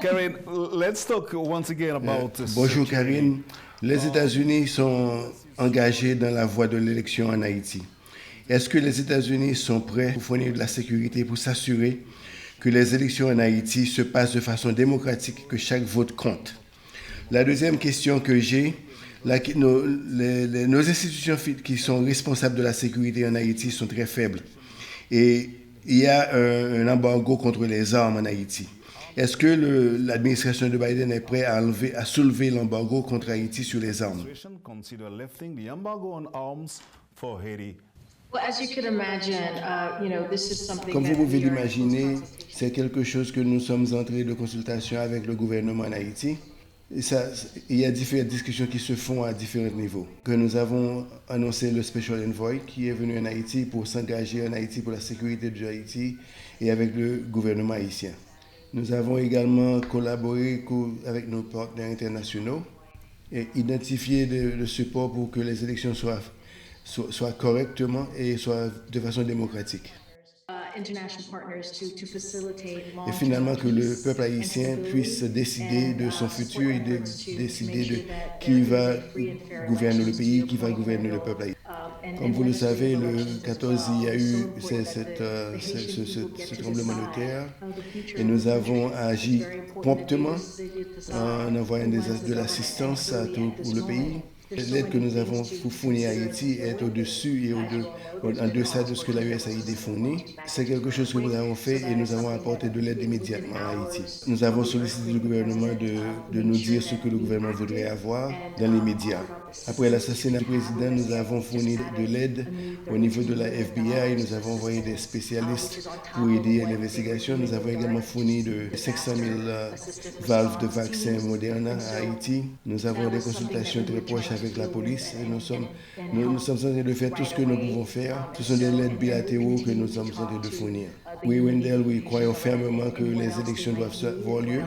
Karine, let's talk once again about Bonjour security. Karine. Les États-Unis sont engagés dans la voie de l'élection en Haïti. Est-ce que les États-Unis sont prêts pour fournir de la sécurité pour s'assurer que les élections en Haïti se passent de façon démocratique, que chaque vote compte? La deuxième question que j'ai, nos institutions qui sont responsables de la sécurité en Haïti sont très faibles. Et il y a un embargo contre les armes en Haïti. Est-ce que l'administration de Biden est prête à soulever l'embargo contre Haïti sur les armes? Consider lifting the embargo on arms for Haiti. Well, as you can imagine, this is something Comme vous that pouvez we are in close l'imaginer, consultation. c'est quelque chose que nous sommes entrés de consultation avec le gouvernement en Haïti. Et il y a différentes discussions qui se font à différents niveaux. Que nous avons annoncé le Special Envoy qui est venu en Haïti pour s'engager en Haïti pour la sécurité de Haïti et avec le gouvernement haïtien. Nous avons également collaboré avec nos partenaires internationaux et identifié le support pour que les élections soient correctement et soient de façon démocratique. International partners to facilitate Et finalement long-term que le peace peuple and haïtien stability, puisse décider de son and futur et de support efforts to décider make de sure that qui there va is a free and fair gouverner le elections, to pays, your qui va point, gouverner le Randall, peuple haïtien. Comme and vous le savez, administrative le elections as 14, il y a well. eu So important that the Haitian people get ce to tremblement de decide terre how the future et of nous the avons country. agi It's very important that promptement they decide en envoyant who runs de the l'assistance government, and really at pour this le moment, pays. there's so L'aide que many nous avons things to fournie à consider Haïti and est deal with. au-dessus et As you all know, en there's been deçà de ce que la work USAID that fournit. was C'est quelque chose que nous avons fait et nous avons apporté de l'aide immédiatement à Haïti. Nous avons sollicité le gouvernement de nous dire ce que le gouvernement voudrait avoir dans les médias. Après l'assassinat du président, nous avons fourni de l'aide au niveau de la FBI, nous avons envoyé des spécialistes pour aider à l'investigation. Nous avons également fourni de 500 000 valves de vaccins Moderna à Haïti. Nous avons des consultations très proches avec la police et nous sommes en train de faire tout ce que nous pouvons faire. Ce sont des aides bilatéraux que nous sommes en train de fournir. Oui, Wendell, oui, croyons fermement que les élections doivent avoir lieu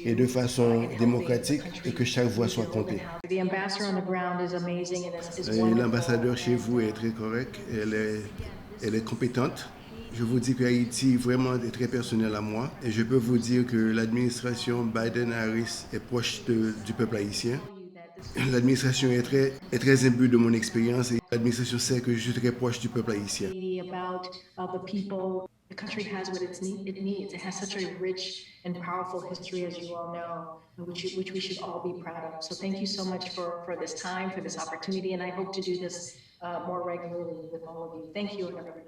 et de façon démocratique et que chaque voix soit comptée. The ambassador on the ground is amazing and is Et wonderful. l'ambassadeur chez vous est très correct, elle est compétente. Je vous dis que Haïti vraiment est très personnel à moi et je peux vous dire que l'administration Biden-Harris est proche du peuple haïtien. L'administration est très imbue de mon expérience et l'administration sait que je suis très proche du peuple haïtien. About the people. The country has what it needs. It has such a rich and powerful history, as you all know, which we should all be proud of. So thank you so much for this time, for this opportunity, and I hope to do this more regularly with all of you. Thank you, everybody.